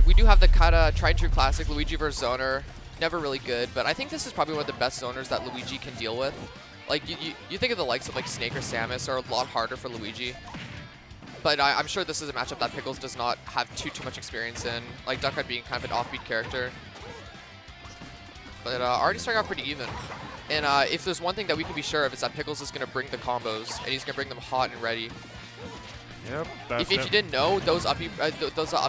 we do have the kind of tried and true classic Luigi versus Zoner. Never really good, but I think this is probably one of the best zoners that Luigi can deal with. Like, you think of the likes of like Snake or Samus are a lot harder for Luigi. But I'm sure this is a matchup that Piggles does not have too much experience in. Like, Duck Hunt being kind of an offbeat character. But already starting out pretty even. And if there's one thing that we can be sure of, is that Piggles is going to bring the combos, and he's going to bring them hot and ready. Yep. If you didn't know, those up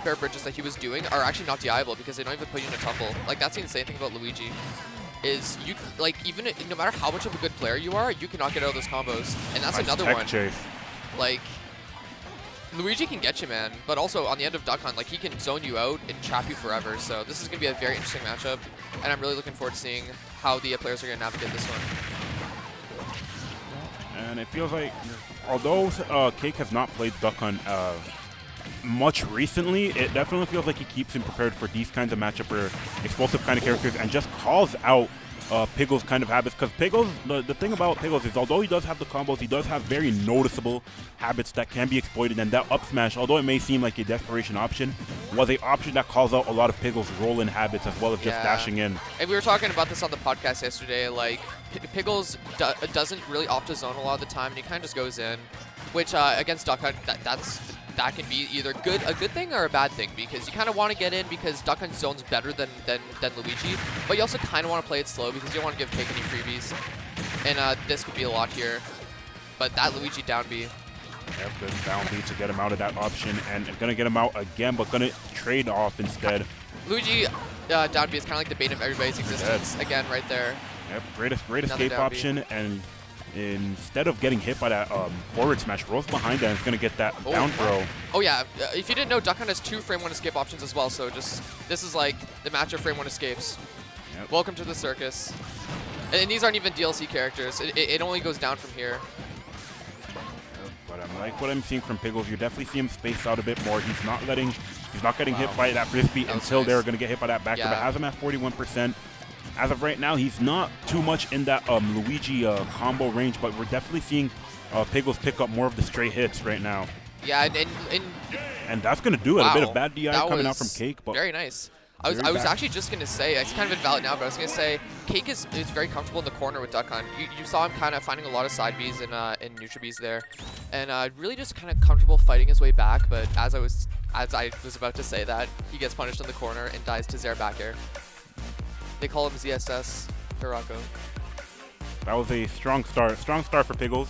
air bridges that he was doing are actually not DIable because they don't even put you in a tumble. Like, that's the insane thing about Luigi. Is you, like, even no matter how much of a good player you are, you cannot get out of those combos. And that's another one. Chase. Like, Luigi can get you, man. But also, on the end of Duck Hunt, like, he can zone you out and trap you forever. So this is going to be a very interesting matchup. And I'm really looking forward to seeing how the players are going to navigate this one. And it feels like, although Cake has not played Duck Hunt much recently, it definitely feels like he keeps him prepared for these kinds of matchup or explosive kind of characters and just calls out Piggles' kind of habits. Because Piggles, the thing about Piggles is, although he does have the combos, he does have very noticeable habits that can be exploited. And that up smash, although it may seem like a desperation option, was an option that calls out a lot of Piggles' roll-in habits as well as just dashing in. And we were talking about this on the podcast yesterday. Like, Piggles doesn't really opt to zone a lot of the time, and he kind of just goes in, which against Duck Hunt, that can be either a good thing or a bad thing, because you kind of want to get in because Duck Hunt zones better than Luigi, but you also kind of want to play it slow because you don't want to give Cake any freebies. And this could be a lot here, but that Luigi down B. Yep, good down B to get him out of that option, and going to get him out again, but going to trade off instead. Luigi down B is kind of like the bait of everybody's existence again right there. Yep, great escape option, and instead of getting hit by that forward smash, rolls behind that and is going to get that down throw. Oh yeah, if you didn't know, Duck Hunt has 2 frame 1 escape options as well, so just, this is like the match of frame 1 escapes. Yep. Welcome to the circus. And these aren't even DLC characters, it only goes down from here. But I like what I'm seeing from Piggles. You definitely see him space out a bit more. He's not getting hit by that frisbee until they're going to get hit by that back. But has him at 41%. As of right now, he's not too much in that Luigi combo range, but we're definitely seeing Piggles pick up more of the straight hits right now. Yeah, and that's going to do it. A bit of bad DI coming out from Cake. But very nice. I was actually just going to say, it's kind of invalid now, but I was going to say, Cake is very comfortable in the corner with Duck Hunt. You saw him kind of finding a lot of side Bs and neutral Bs there. And really just kind of comfortable fighting his way back, but as I was about to say that, he gets punished in the corner and dies to Zair back air. They call him ZSS Hirako. That was a strong start for Piggles.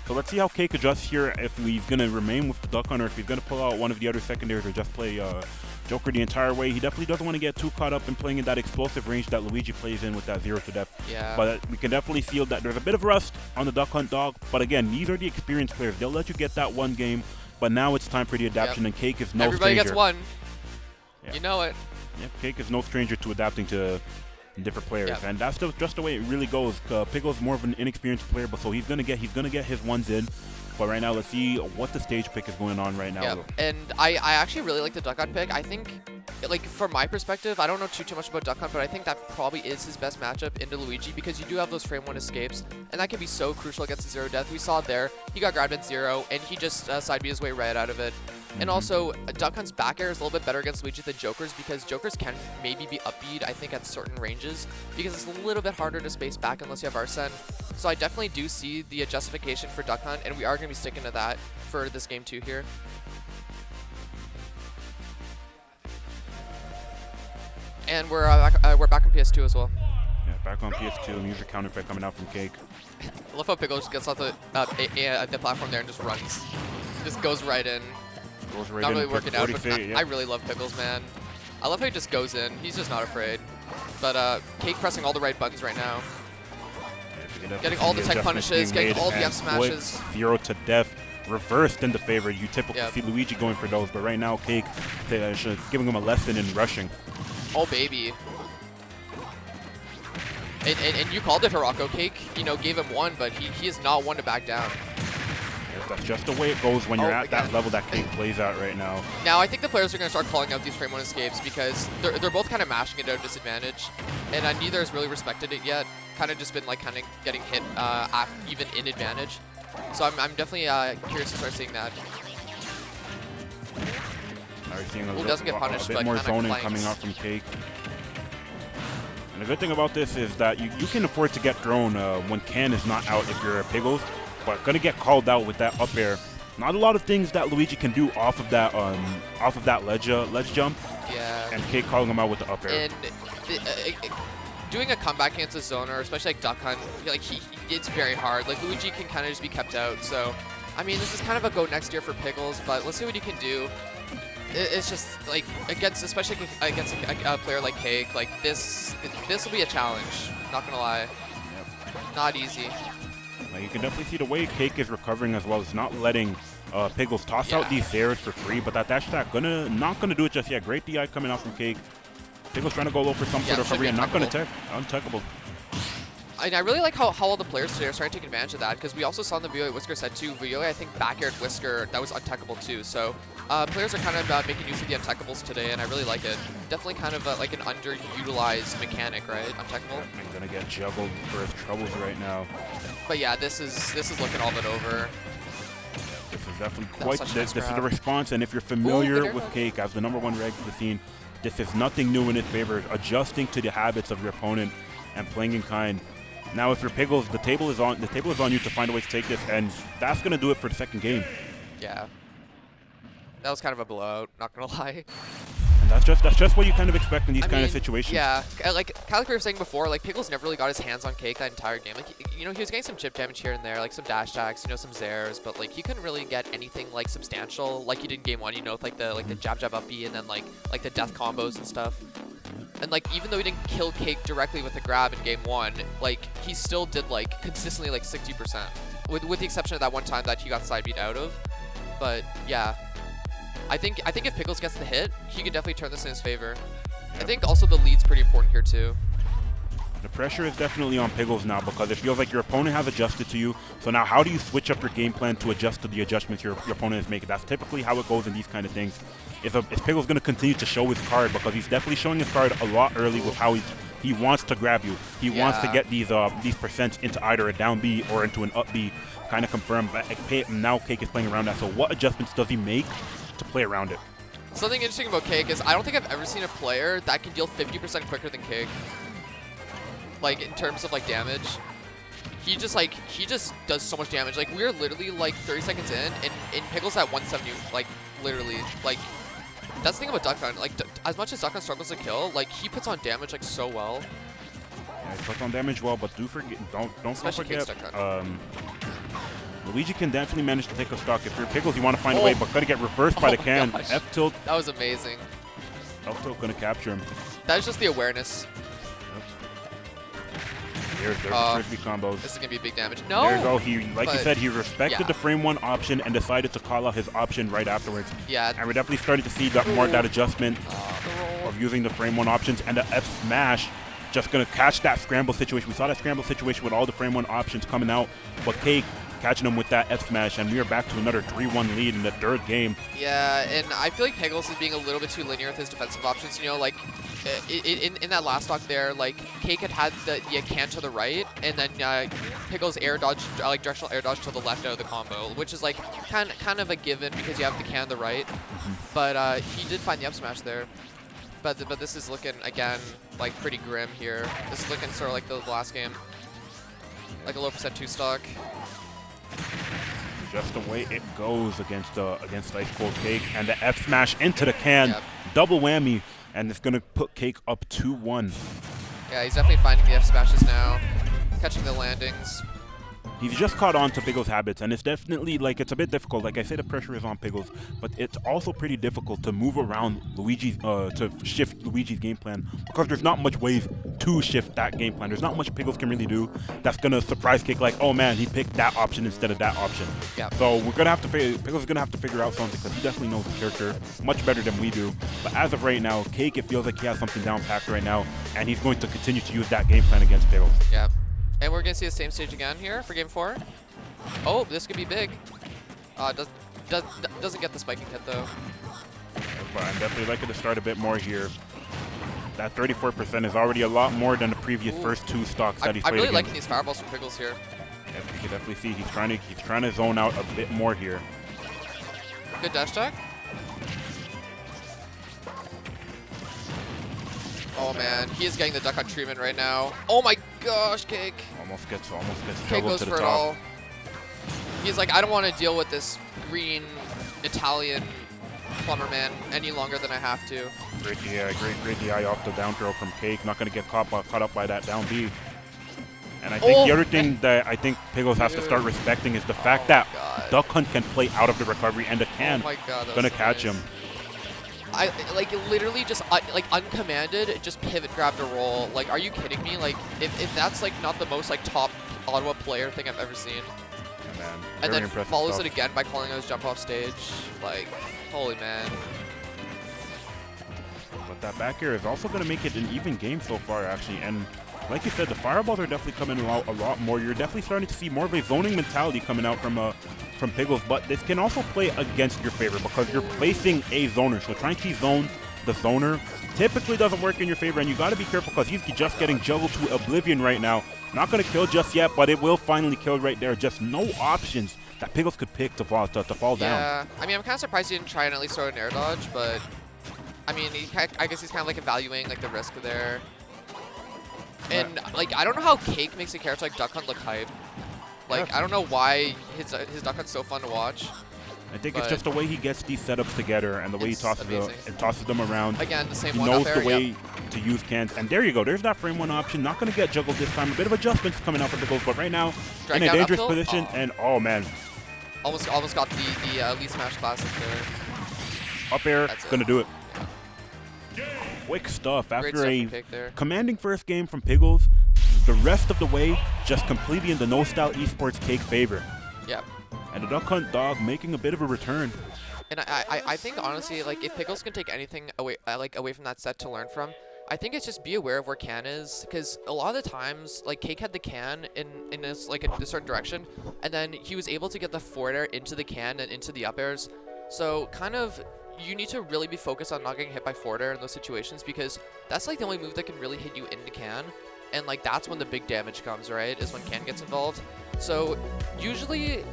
So let's see how Cake adjusts here, if he's going to remain with the Duck Hunt or if he's going to pull out one of the other secondaries or just play Joker the entire way. He definitely doesn't want to get too caught up in playing in that explosive range that Luigi plays in with that 0 to death. Yeah. But we can definitely feel that there's a bit of rust on the Duck Hunt dog. But again, these are the experienced players. They'll let you get that one game, but now it's time for the adaptation, and Cake is no stranger. Everybody gets one. Yeah. You know it. Yep, Cake is no stranger to adapting to different players, and that's just the way it really goes. Piggles more of an inexperienced player, but so he's gonna get his ones in. But right now, let's see what the stage pick is going on right now. Yeah, and I actually really like the Duck Hunt pick. I think, like, from my perspective, I don't know too much about Duck Hunt, but I think that probably is his best matchup into Luigi, because you do have those frame 1 escapes, and that can be so crucial against the 0 death. We saw it there. He got grabbed at 0, and he just side B his way right out of it. And also, Duck Hunt's back air is a little bit better against Luigi than Joker's, because Joker's can maybe be upbeat, I think, at certain ranges, because it's a little bit harder to space back unless you have Arsene. So I definitely do see the justification for Duck Hunt, and we are going to be sticking to that for this game 2 here. And we're back on PS2 as well. Yeah, back on PS2. Music counter effect coming out from Cake. I love how Piggles just gets off the platform there and just runs. Just goes right in. Not really working out, but I really love Piggles, man. I love how he just goes in. He's just not afraid. But Cake pressing all the right buttons right now. Getting all the tech punishes, getting all the F smashes. 0 to death, reversed into favor. You typically see Luigi going for those, but right now Cake giving him a lesson in rushing. Oh, baby. And you called it, Hirako. Cake, you know, gave him one, but he is not one to back down. That's just the way it goes when you're at that level that Cake plays at right now. Now, I think the players are going to start calling out these frame 1 escapes, because they're both kind of mashing it at a disadvantage, and neither has really respected it yet. Kind of just been like kind of getting hit even in advantage. So I'm definitely curious to start seeing that. Alright, seeing doesn't get punished, a bit but more kinda zoning clanks. coming out from Cake. And the good thing about this is that you can afford to get thrown when Can is not out if you're a Piggles, but gonna get called out with that up air. Not a lot of things that Luigi can do off of that ledge jump. Yeah. And Cake calling him out with the up air. And doing a comeback against a zoner, especially like Duck Hunt, like it's very hard. Like Luigi can kind of just be kept out. So, I mean, this is kind of a go next year for Piggles, but let's see what he can do. It's just like especially against a player like Cake, like this will be a challenge. Not gonna lie, not easy. Now you can definitely see the way Cake is recovering as well. It's not letting Piggles toss out these Zers for free, but that dash attack not gonna do it just yet. Great DI coming out from Cake. Piggles trying to go low for some sort of recovery and not gonna tech. Untechable. And I really like how all the players today are starting to take advantage of that, because we also saw in the Violet Whisker set too. Violet, I think, back aired Whisker, that was untechable too. So players are kind of making use of the untechable today, and I really like it. Definitely kind of like an underutilized mechanic, right? Untechable. I'm gonna get juggled for his troubles right now. But yeah, this is looking all but over. This is definitely quite. This is the response, and if you're familiar with Cake as the #1 reg to the scene, this is nothing new in his favor. Adjusting to the habits of your opponent and playing in kind. Now, if you're Piggles, the table is on you to find a way to take this, and that's gonna do it for the second game. Yeah, that was kind of a blowout. Not gonna lie. And that's just what you kind of expect in these kind of situations. Yeah, like we were saying before, like Piggles never really got his hands on Cake that entire game. Like he was getting some chip damage here and there, like some dash attacks, some Zers, but like he couldn't really get anything like substantial like he did in game 1. With like the jab up B and then like the death combos and stuff. And like even though he didn't kill Cake directly with a grab in game 1, like he still did like consistently like 60%, with the exception of that one time that he got side beat out of. But yeah, I think if Piggles gets the hit, he can definitely turn this in his favor. Yep. I think also the lead's pretty important here too. The pressure is definitely on Piggles now because it feels like your opponent has adjusted to you. So now how do you switch up your game plan to adjust to the adjustments your opponent is making? That's typically how it goes in these kind of things. Is Piggles going to continue to show his card, because he's definitely showing his card a lot early with how he wants to grab you. He wants to get these percents into either a down B or into an up B, kind of confirm. But now Cake is playing around that. So what adjustments does he make to play around it? Something interesting about Cake is I don't think I've ever seen a player that can deal 50% quicker than Cake. Like in terms of like damage, he just does so much damage. Like we're literally like 30 seconds in, and Piggles at 170. Like literally, like that's the thing about Duck Hunt. Like as much as Duck Hunt struggles to kill, like he puts on damage like so well. Yeah, he puts on damage well, but don't forget. Luigi can definitely manage to take a stock. If you're Piggles, you want to find a way, but gonna get reversed by the can. Gosh. F tilt. That was amazing. F tilt gonna capture him. That is just the awareness. There's the frisbee combos. This is gonna be big damage. No. There you go. You said, he respected the frame 1 option and decided to call out his option right afterwards. Yeah. And we're definitely starting to see that adjustment of using the frame 1 options, and the F smash just gonna catch that scramble situation. We saw that scramble situation with all the frame 1 options coming out, but Cake catching him with that F smash, and we are back to another 3-1 lead in the third game. Yeah, and I feel like Piggles is being a little bit too linear with his defensive options. Like in that last stock there, like Cake had the can to the right, and then Piggles air dodge, like directional air dodge to the left out of the combo, which is like kind of a given because you have the can to the right. But he did find the up smash there. But this is looking again like pretty grim here. This is looking sort of like the last game, like a low percent 2 stock. Just the way it goes against Ice Cold Cake, and the F smash into the can, double whammy, and it's gonna put Cake up 2-1. Yeah, he's definitely finding the F smashes now, catching the landings. He's just caught on to Piggles' habits, and it's definitely, like, it's a bit difficult. Like I say, the pressure is on Piggles, but it's also pretty difficult to move around Luigi's, to shift Luigi's game plan, because there's not much ways to shift that game plan. There's not much Piggles can really do that's gonna surprise Cake, like, oh man, he picked that option instead of that option. Yeah. So we're gonna have to Piggles is gonna have to figure out something, because he definitely knows the character much better than we do. But as of right now, Cake, it feels like he has something down packed right now, and he's going to continue to use that game plan against Piggles. Yeah. And we're going to see the same stage again here for game 4. Oh, this could be big. Doesn't get the spiking hit, though. But I'm definitely liking to start a bit more here. That 34% is already a lot more than the previous first 2 stocks that he's played. I'm really against. liking these fireballs from Piggles here. Yeah, you can definitely see he's trying to zone out a bit more here. Good dash attack. Oh man, he is getting the duck hunt treatment right now. Oh my gosh, Cake. Almost gets Cake juggled goes to the for it top. all. He's like, I don't want to deal with this green Italian plumber man any longer than I have to. Great DI off the down throw from Cake. Not going to get caught up by that down B. And I think the other thing that I think Piggles has to start respecting is the fact that Duck Hunt can play out of the recovery, and the can gonna catch him. I like literally just like uncommanded, just pivot grab to roll. Like, are you kidding me? Like, if that's like not the most like top Ottawa player thing I've ever seen. Yeah, man. And then follows stuff. it again by calling those jump off stage. Like, holy man. But that back air is also going to make it an even game so far, actually. And like you said, the fireballs are definitely coming out a lot more. You're definitely starting to see more of a zoning mentality coming out from Piggles. But this can also play against your favor because you're placing a zoner. So trying to zone the zoner typically doesn't work in your favor. And you got to be careful because he's just getting juggled to oblivion right now. Not going to kill just yet, but it will finally kill right there. Just no options that Piggles could pick to fall down. Yeah, I mean, I'm kind of surprised he didn't try and at least throw an air dodge, but I mean, I guess he's kind of like evaluating like the risk there. And like, I don't know how Cake makes a character like Duck Hunt look hype. Like, I don't know why his Duck Hunt's so fun to watch. I think it's just the way he gets these setups together and the way he tosses them around. Again, the same he one knows up there, the way to use cans. And there you go. There's that frame one option. Not going to get juggled this time. A bit of adjustments coming out for the goals, but right now in a dangerous position. And oh man, almost got the Elite Smash Classic there. Up air, going to do it. Quick stuff after a commanding first game from Piggles. The rest of the way just completely in the no-style esports Cake favor. Yeah. And the Duck Hunt dog making a bit of a return. And I think honestly, like, if Piggles can take anything away from that set to learn from, I think it's just be aware of where can is, because a lot of the times, like, Cake had the can in this like a certain direction, and then he was able to get the forward air into the can and into the up airs. So kind of, you need to really be focused on not getting hit by forward air in those situations, because that's like the only move that can really hit you into can, and like that's when the big damage comes, right? Is when can gets involved. So usually,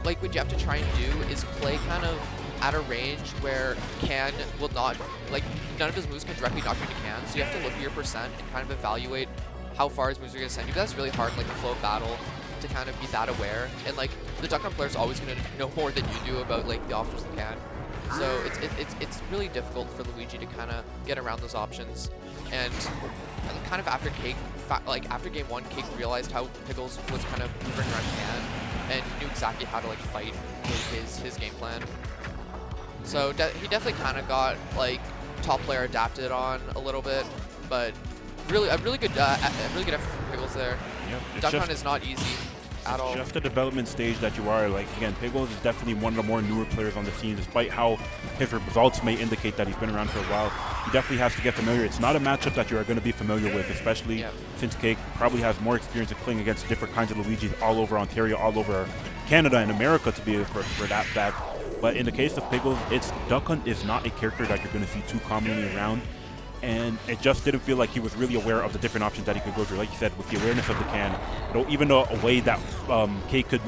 like, what you have to try and do is play kind of at a range where can will not, like, none of his moves can directly knock you into can. So you have to look at your percent and kind of evaluate how far his moves are going to send you. That's really hard in like the flow of battle to kind of be that aware. And like the Duck Hunt player is always going to know more than you do about like the options of can. So it's really difficult for Luigi to kind of get around those options. And kind of after Cake, like after game one, Cake realized how Piggles was kind of moving around can and knew exactly how to like fight his game plan. So he definitely kind of got like top player adapted on a little bit, but really a really good effort from Piggles there. Yep, Duck Hunt is not easy at all. Just the development stage that you are. Like, again, Piggles is definitely one of the more newer players on the scene, despite how his results may indicate that he's been around for a while. He definitely has to get familiar. It's not a matchup that you are going to be familiar with, especially since Cake probably has more experience in playing against different kinds of Luigis all over Ontario, all over Canada and America, to be for that fact. But in the case of Piggles, Duck Hunt is not a character that you're going to see too commonly around. And it just didn't feel like he was really aware of the different options that he could go through. Like you said, with the awareness of the can, even though a way that Cake could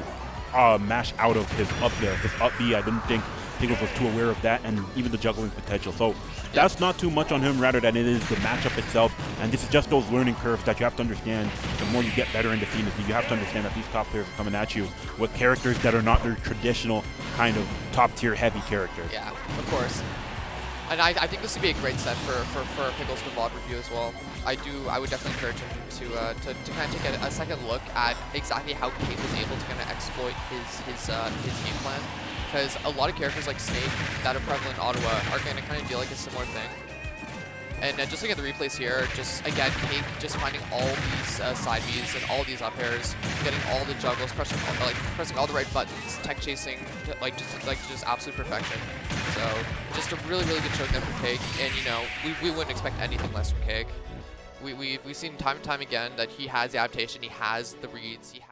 mash out of his up there, his up B, I didn't think Piggles was too aware of that, and even the juggling potential. So that's not too much on him, rather than it is the matchup itself. And this is just those learning curves that you have to understand. The more you get better in the scene, you have to understand that these top players are coming at you with characters that are not their traditional kind of top-tier heavy characters. Yeah, of course. And I think this would be a great set for Piggles to VOD review as well. I would definitely encourage him to kind of take a second look at exactly how Cake was able to kind of exploit his game plan. Because a lot of characters like Snake that are prevalent in Ottawa are going to kind of deal like a similar thing. And just looking at the replays here, just again, Cake just finding all these side Bs and all these up airs, getting all the juggles, pressing all the right buttons, tech chasing, just absolute perfection. So just a really good choke there from Cake, and you know we wouldn't expect anything less from Cake. We've seen time and time again that he has the adaptation, he has the reads, he has